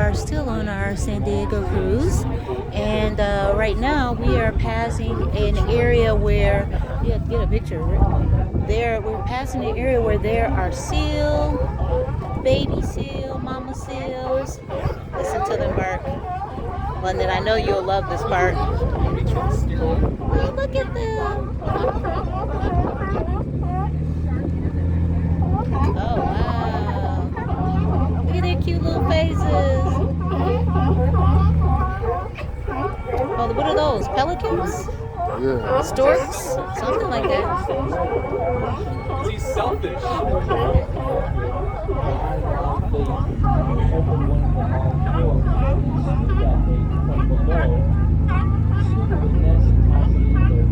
are still on our San Diego cruise, and right now we are passing an area where you have to get a picture. There, we're passing an area where there are seal, baby seal, mama seals. Listen to them bark. London, I know you'll love this part. Oh, look at them. Oh, wow. Look at their cute little faces. Oh, what are those? Pelicans? Yeah. Storks? Something like that. He's selfish.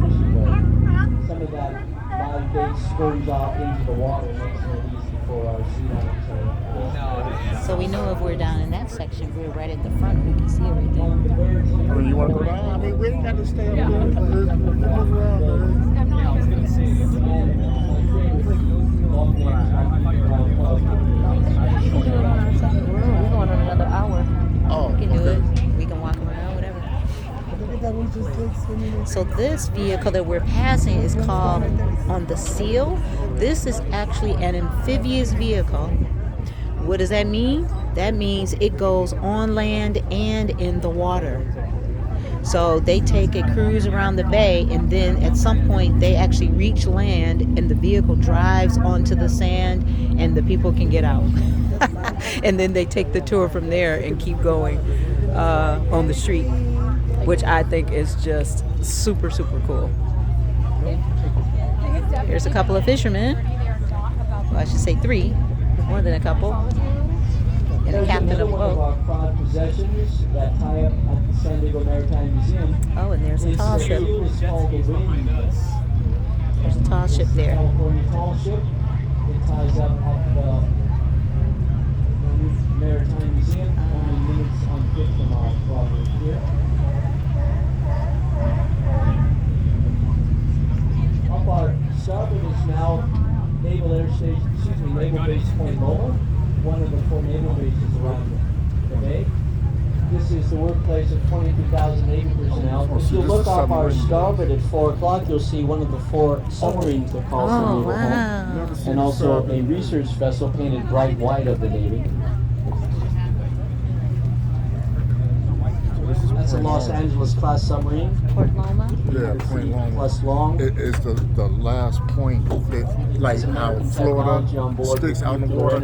Some of that live bait scurries off into the water, makes it easy for our sea lions. So we know if we're down in that section, we're right at the front. We can see everything. I mean, you want to go down? I mean, we ain't got to stay up there. Let's move around there. Yeah, I was gonna say. We're going on another hour. Oh, We can do okay. it. We can walk around, whatever. So this vehicle that we're passing is called on the Seal. This is actually an amphibious vehicle. What does that mean? That means it goes on land and in the water. So they take a cruise around the bay, and then at some point they actually reach land and the vehicle drives onto the sand and the people can get out. And then they take the tour from there and keep going on the street, which I think is just super, super cool. Here's a couple of fishermen. Well, I should say three, more than a couple. And the captain of a One of boat. our proud possessions that tie up at the San Diego Maritime Museum. Oh, and there's a tall ship. It's called the Wind. There's a tall ship there. California tall ship. It ties up at the Maritime Museum. Only minutes on foot from our property here. Up our starboard is now Naval Air Station, Naval Base Point Loma, one of the 4 naval bases around the bay. This is the workplace of 22,000 Navy personnel. If you look off our starboard at 4 o'clock, you'll see one of the 4 submarines that calls the Oh, Naval home, wow. and also a research vessel painted bright white of the Navy. That's a Los Angeles class submarine, Port Loma. Yeah, Point Loma. plus long. It is the last point that, like how Florida sticks out in the water.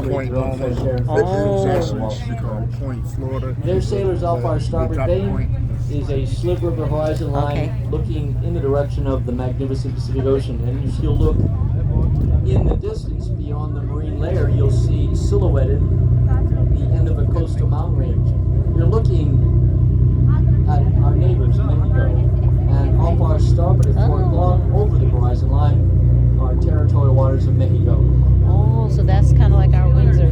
Point Loma. It Oh. actually called Point Florida. Their sailors off our starboard The top bay point. is a sliver of the horizon line Okay. looking in the direction of the magnificent Pacific Ocean. And if you'll look in the distance beyond the marine layer, you'll see silhouetted the end of a coastal mountain range. You're looking at our neighbors, Mexico, and off our starboard at 4 o'clock over the horizon line are territorial waters of Mexico. Oh, so that's kind of like our Windsor.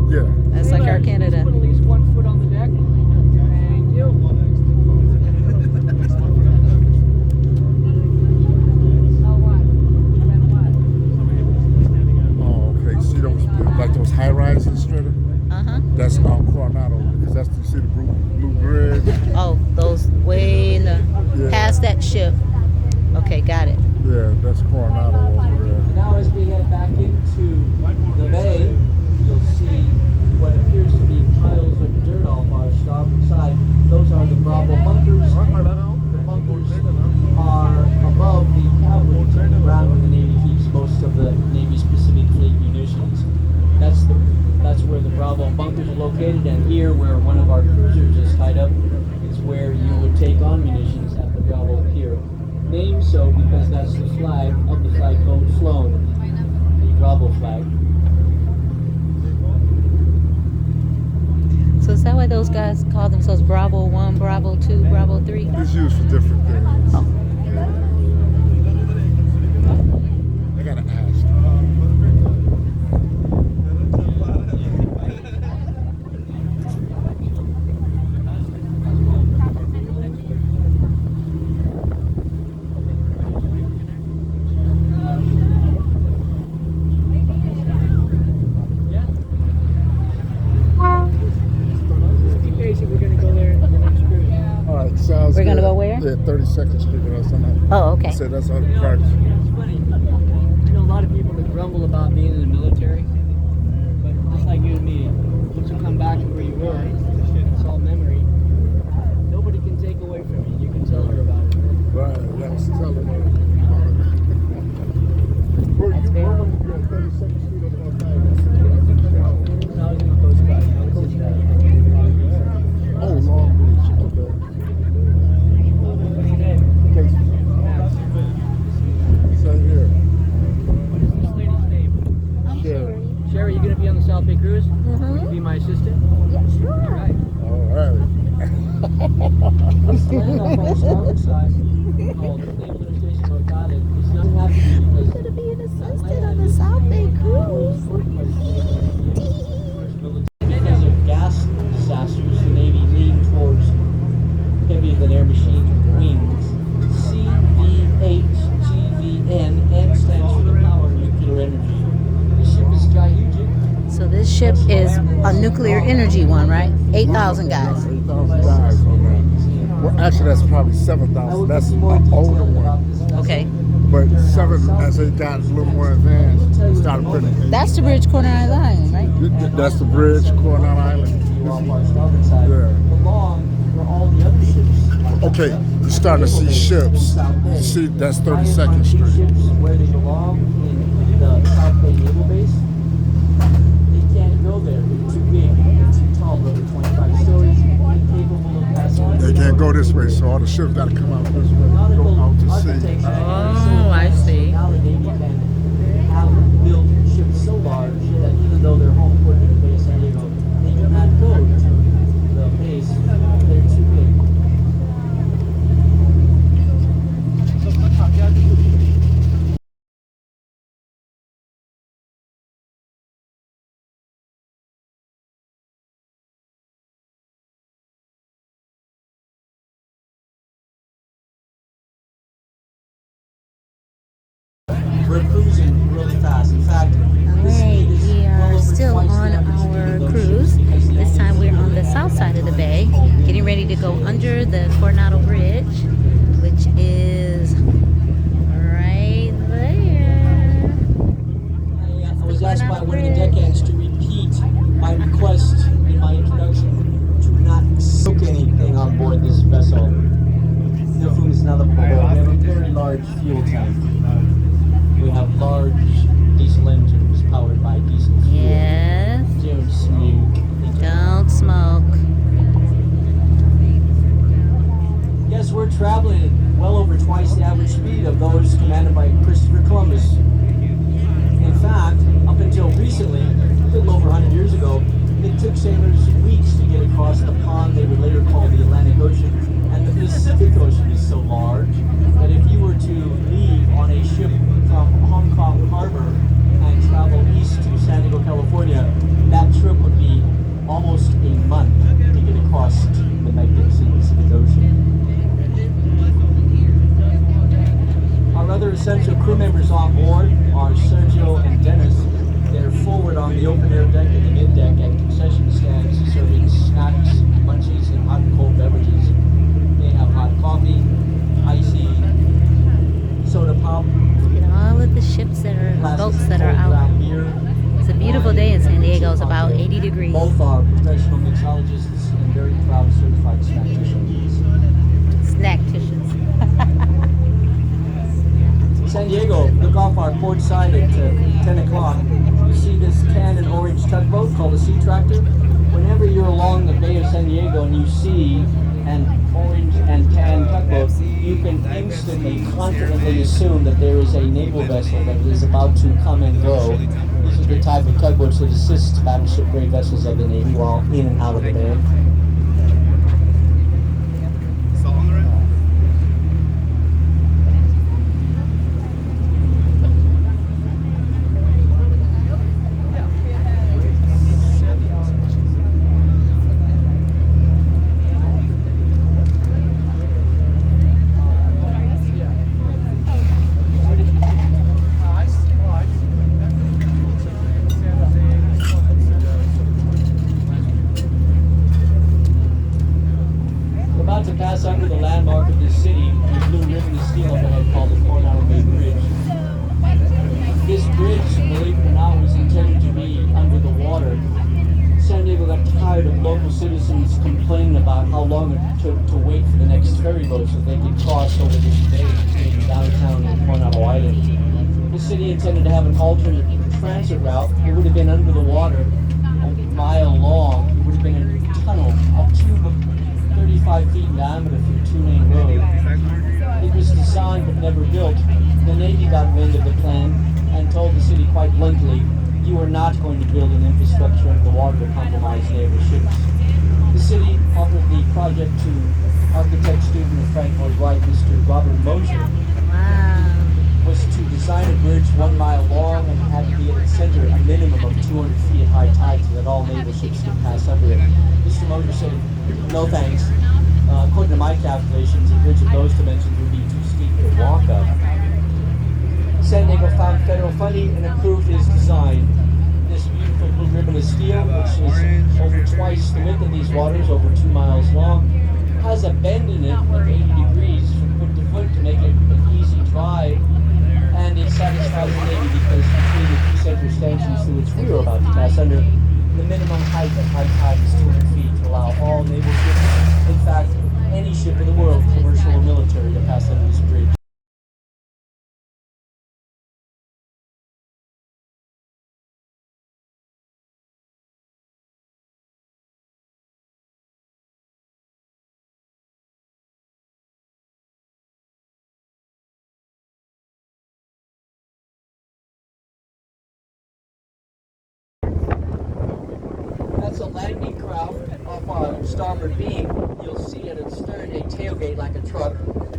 Yeah. That's like our Canada. Put at least 1 foot on the deck. Thank you. Oh, okay. See those, like those high rises, Stritter? Uh-huh. That's Coronado, because that's you see the blue bridge. Oh, those way in the, Yeah. past that ship. Okay, got it. Yeah, that's Coronado over there. Now as we head back into the bay, you'll see what appears to be piles of dirt off our starboard side. Those are the Bravo bunkers. The bunkers are above the cavalry ground where the Navy keeps most of the Navy's Pacific Fleet munitions. That's where the Bravo bunkers are located, and here where one of our cruisers is tied up is where you would take on munitions at the Bravo pier. Named so because that's the flag of the flag boat flown, the Bravo flag. So is that why those guys call themselves Bravo 1, Bravo 2, Bravo 3? It's used for different things. Oh. I gotta ask. where? Yeah, 32nd Street. That I was talking about. Oh, okay. I said that's all the parts. It's funny. I know a lot of people that grumble about being in the military, but just like you and me, once you come back to where you were, it's all memory. Nobody can take away from you. You can tell her about it. Right, that was telling me. Bro, you were on 32nd Street or the North Side? I was in the Coast Guard. I was in Oh, Long Beach. Okay. What's your name? Casey. Same here. What's this lady's name? Sure. Sherry, you gonna be on the South Bay Cruise? Mm-hmm. Will you be my assistant? Yeah, All sure. right. All right. This land off our starboard side, called Naval Interstation Rhode Island, is not happy because Gonna be an assistant on the South Bay Cruise. because of gas disasters, the Navy leaned towards heavier than air machine wings. CVHGVN, N stands for the power of nuclear energy. The ship is strategic. So this ship is a nuclear energy one, right? 8,000 guys. 8,000 guys on that. Well, actually, that's probably 7,000. That's an older one. Okay. But 7, as they got a little more advanced, started putting. That's the bridge corner island, right? That's the bridge, Coronado Island. Off our starboard side. Yeah. Along were all the other ships. Okay, you're starting to see ships. You see, that's 32nd Street. Ships where they belong in the South Bay Naval Base. They can't go there. They're too big. They're too tall. Over 25 stories. Incapable of passing. They can't go this way, so all the ships got to come out this way, go out to sea. Oh, I see. Now the Navy can have built ships so large that even though they're home port in the Bay of San Diego, they do not go to the base. They're too big. We're cruising really fast. In fact, the speed is We well are over still twice the on average speed our of those cruise. ships because the This only time we're reason on the south side of the bay, getting ready to go under the Coronado Bridge, which is right there. I was asked by one of the deckhands to repeat my request in my introduction to not soak anything on board this vessel. No food is not a problem. We have a very large fuel tank. We have large diesel engines powered by diesel fuel. Yes. Don't smoke. Don't smoke. Yes, we're traveling at well over twice the average speed of those commanded by Christopher Columbus. In fact, up until recently, a little over 100 years ago, it took sailors weeks to get across the pond they would later call the Atlantic Ocean. And the Pacific Ocean is so large that if you were to leave on a ship from Hong Kong Harbor and travel east to San Diego, California, that trip would be almost a month to get across the magnificent Pacific Ocean. Our other essential crew members on board are Sergio and Dennis. They're forward on the open air deck and the mid deck at concession stands serving snacks, munchies, and hot and cold beverages. They have hot coffee, icy, soda pop, Look at all of the ships that are, boats that are out. brown beer. It's a beautiful day in San Diego. It's about 80 degrees. Both are professional mixologists and very proud certified snack Snackticians. San Diego, look off our port side at 10 o'clock. You see this tan and orange tugboat called a sea tractor? Whenever you're along the Bay of San Diego and you see an orange and tan tugboat, you can instantly, confidently assume that there is a naval vessel that is about to come and go. These are the type of tugboats that assist battleship grade vessels of the Navy while in and out of the bay. pass under the landmark of this city, the blue ribbon of steel up ahead called the Coronado Bay Bridge. This bridge, believe it or not, was intended to be under the water. San Diego got tired of local citizens complaining about how long it took to wait for the next ferry boat so they could cross over this bay between downtown and Coronado Island. The city intended to have an alternate transit route. It would have been under the water, a mile long. It would have been a tunnel, a tube of 35 feet in diameter through a two-lane road. It was designed but never built. The Navy got wind of the plan and told the city quite bluntly, you are not going to build an infrastructure under the water to compromise naval ships. The city offered the project to architect student of Frank Lloyd Wright, Mr. Robert Mosier. Wow. Was to design a bridge 1 mile long and had to be at its center a minimum of 200 feet at high tide so that all naval ships could pass under it. Mr. Mosier said, no thanks. According to my calculations, a bridge of those dimensions would be too steep to walk up. San Diego found federal funding and approved his design. This beautiful blue ribbon of steel, which is over twice the width of these waters, over 2 miles long, has a bend in it of 80 degrees from foot to foot to make it an easy drive, and it satisfies the Navy because between the two center stanchions through which we were about to pass under, the minimum height at high tide is 200 feet to allow all naval ships, in fact, any ship in the world, commercial or military, to pass under this bridge. That's a landing craft off our starboard beam. You'll see at its stern a tailgate like a truck.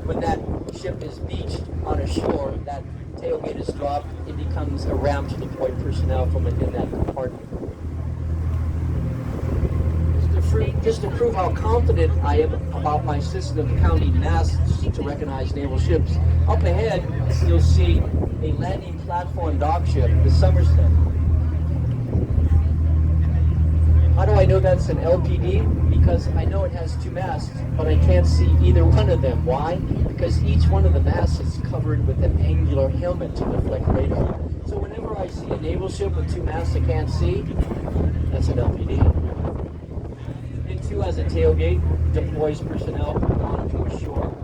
When that ship is beached on a shore, that tailgate is dropped. It becomes a ramp to deploy personnel from within that compartment. Just to prove how confident I am about my system of counting masts to recognize naval ships, up ahead you'll see a landing platform dock ship, the Somerset. How do I know that's an LPD? Because I know it has 2 masts, but I can't see either one of them. Why? Because each one of the masts is covered with an angular helmet to deflect radar. So whenever I see a naval ship with 2 masts I can't see, that's an LPD. It too has a tailgate, deploys personnel onto a shore.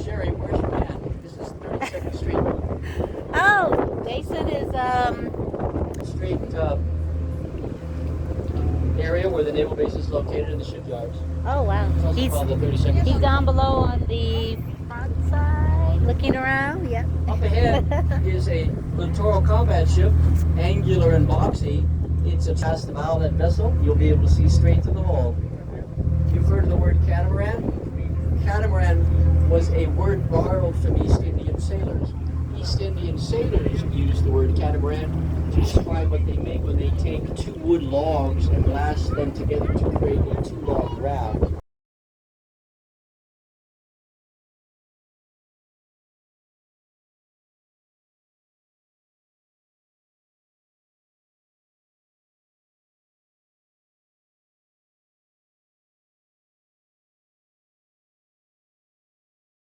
Sherry, where's your man? This is 32nd Street. Oh, Jason is Street area where the naval base is located in the shipyards. oh wow. It's also called the 32nd He's Street. down below on the front side, looking around. Yep. Up ahead is a littoral combat ship, angular and boxy. It's a past the bow of that vessel. You'll be able to see straight through the hull. You've heard of the word catamaran? Catamaran was a word borrowed from East Indian sailors. East Indian sailors use the word catamaran to describe what they make when they take 2 wood logs and lash them together to create a 2-log raft.